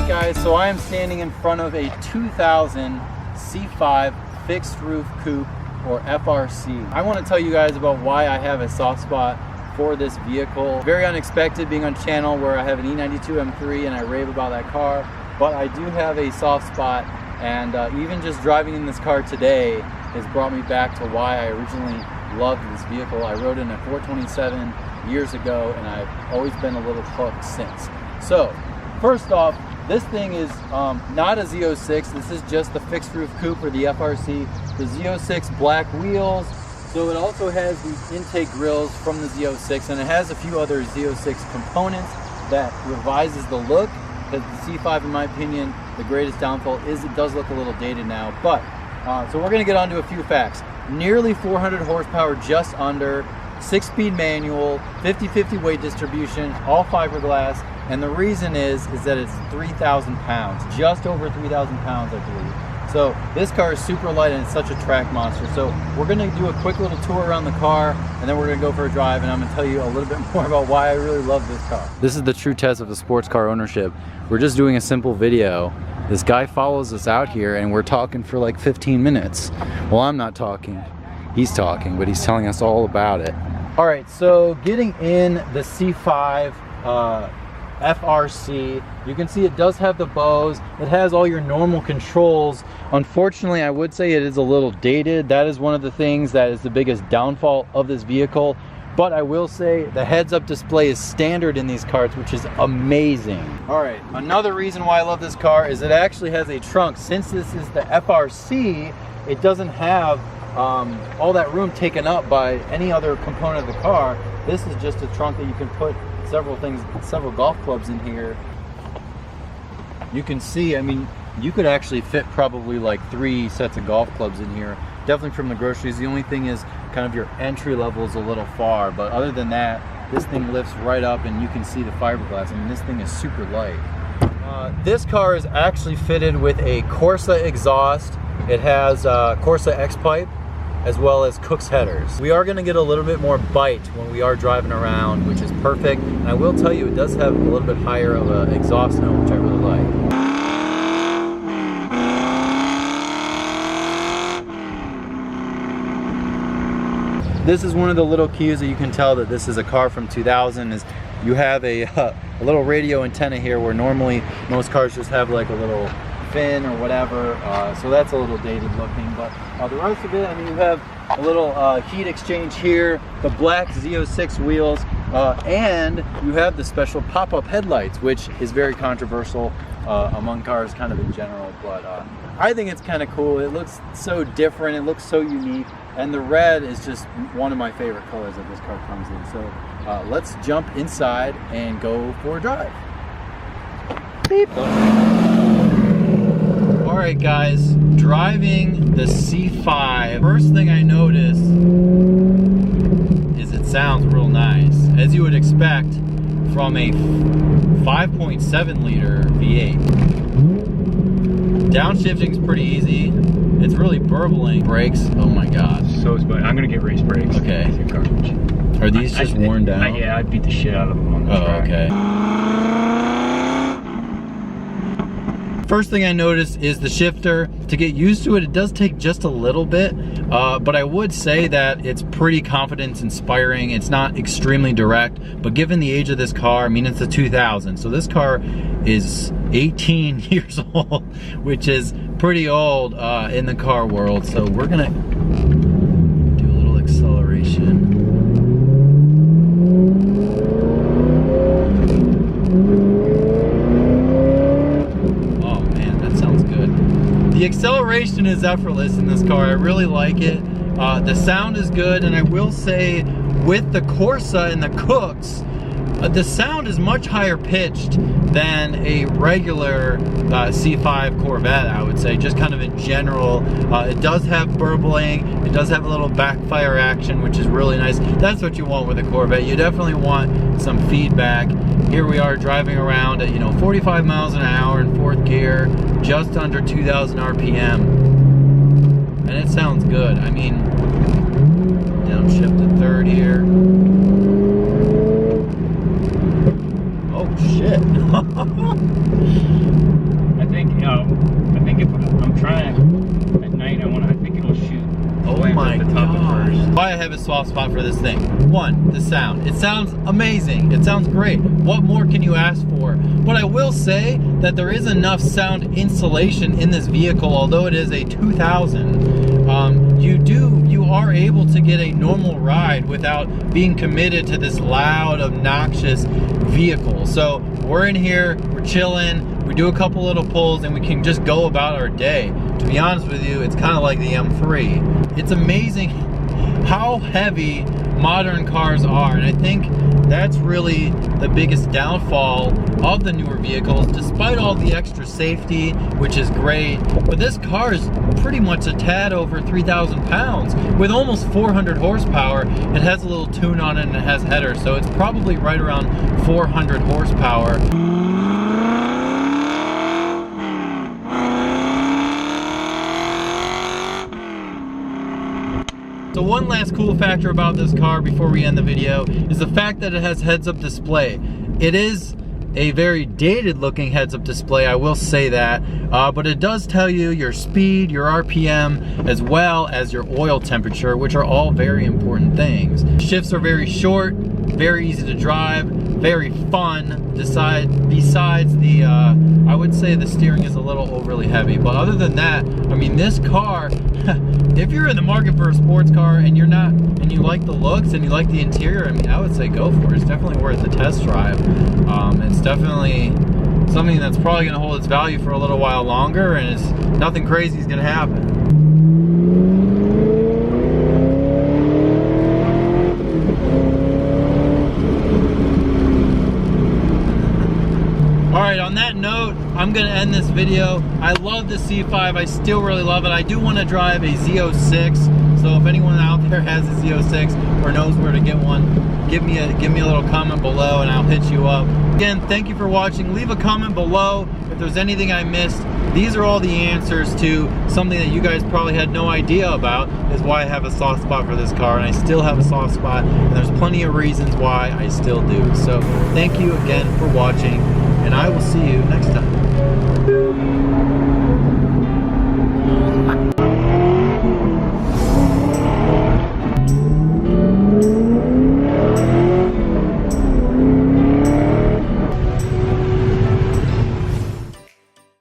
Alright guys, so I am standing in front of a 2000 C5 fixed roof coupe, or FRC. I want to tell you guys about why I have a soft spot for this vehicle. Very unexpected being on a channel where I have an E92 M3 and I rave about that car, but I do have a soft spot, and even just driving in this car today has brought me back to why I originally loved this vehicle. I rode in a 427 years ago and I've always been a little hooked since. So first off, this thing is not a Z06. This is just the fixed roof coupe, or the FRC. The Z06 black wheels. So it also has the intake grills from the Z06, and it has a few other Z06 components that revises the look. Because the C5, in my opinion, the greatest downfall is it does look a little dated now. But so we're going to get on to a few facts. Nearly 400 horsepower, just under, 6-speed manual, 50-50 weight distribution, all fiberglass. And the reason is that it's 3,000 pounds, just over 3,000 pounds, I believe. So this car is super light and it's such a track monster. So we're gonna do a quick little tour around the car, and then we're gonna go for a drive, and I'm gonna tell you a little bit more about why I really love this car. This is the true test of a sports car ownership. We're just doing a simple video. This guy follows us out here and we're talking for like 15 minutes. Well, I'm not talking, he's talking, but he's telling us all about it. All right, so getting in the C5 FRC, you can see it does have the Bose. It has all your normal controls. Unfortunately, I would say it is a little dated. That is one of the things that is the biggest downfall of this vehicle. But I will say the heads-up display is standard in these cars, which is amazing. All right, another reason why I love this car is it actually has a trunk. Since this is the FRC, it doesn't have all that room taken up by any other component of the car. This is just a trunk that you can put several things, several golf clubs in here. You can see, I mean, you could actually fit probably like 3 sets of golf clubs in here. Definitely from the groceries. The only thing is kind of your entry level is a little far, but other than that, this thing lifts right up and you can see the fiberglass. I mean, this thing is super light. This car is actually fitted with a Corsa exhaust. It has Corsa X-Pipe, as well as Cook's headers. We are gonna get a little bit more bite when we are driving around, which is perfect. And I will tell you, it does have a little bit higher of an exhaust note, which I really like. This is one of the little cues that you can tell that this is a car from 2000, is you have a little radio antenna here, where normally most cars just have like a little fin or whatever, so that's a little dated looking. But the rest of it, I mean, you have a little heat exchange here, the black Z06 wheels, and you have the special pop-up headlights, which is very controversial among cars kind of in general, but I think it's kind of cool. It looks so different, it looks so unique, and the red is just one of my favorite colors that this car comes in. So let's jump inside and go for a drive. Beep. Alright guys, driving the C5, first thing I notice is it sounds real nice, as you would expect from a 5.7 liter V8. Downshifting's pretty easy. It's really burbling. Brakes, oh my god. So I'm gonna get race brakes. Okay. Are these just worn down? Yeah, I'd beat the shit out of them on the track. Okay. First thing I noticed is the shifter. To get used to it, it does take just a little bit, but I would say that it's pretty confidence inspiring. It's not extremely direct, but given the age of this car, I mean, it's a 2000, so this car is 18 years old, which is pretty old in the car world. So we're gonna do a little acceleration. The acceleration is effortless in this car. I really like it. The sound is good, and I will say with the Corsa and the Cooks, the sound is much higher pitched than a regular C5 Corvette, I would say, just kind of in general. It does have burbling, it does have a little backfire action, which is really nice. That's what you want with a Corvette. You definitely want some feedback. Here we are driving around at, 45 miles an hour in 4th gear, just under 2,000 RPM. And it sounds good. I mean, downshift to 3rd here. Oh shit. think if I'm trying at night, I think it'll shoot. Oh my god. Why I have a soft spot for this thing. One, the sound. It sounds amazing. It sounds great. What more can you ask for? But I will say that there is enough sound insulation in this vehicle, although it is a 2000. You are able to get a normal ride without being committed to this loud, obnoxious vehicle. So we're in here, we're chilling, we do a couple little pulls, and we can just go about our day. To be honest with you, it's kind of like the M3. It's amazing how heavy modern cars are, and I think that's really the biggest downfall of the newer vehicles, despite all the extra safety, which is great. But this car is pretty much a tad over 3,000 pounds with almost 400 horsepower. It has a little tune on it and it has header, so it's probably right around 400 horsepower. So one last cool factor about this car before we end the video is the fact that it has heads-up display. It is a very dated looking heads-up display, I will say that, but it does tell you your speed, your RPM, as well as your oil temperature, which are all very important things. Shifts are very short, very easy to drive, very fun. Besides the, I would say the steering is a little overly heavy, but other than that, I mean, this car, if you're in the market for a sports car and you're not, and you like the looks and you like the interior, I mean, I would say go for it. It's definitely worth the test drive. It's definitely something that's probably going to hold its value for a little while longer, and it's nothing crazy is going to happen. Alright, on that note, I'm going to end this video. I love the C5. I still really love it. I do want to drive a Z06, so if anyone out there has a Z06 or knows where to get one, give me a little comment below and I'll hit you up. Again, thank you for watching. Leave a comment below if there's anything I missed. These are all the answers to something that you guys probably had no idea about, is why I have a soft spot for this car, and I still have a soft spot, and there's plenty of reasons why I still do. So thank you again for watching, and I will see you next time.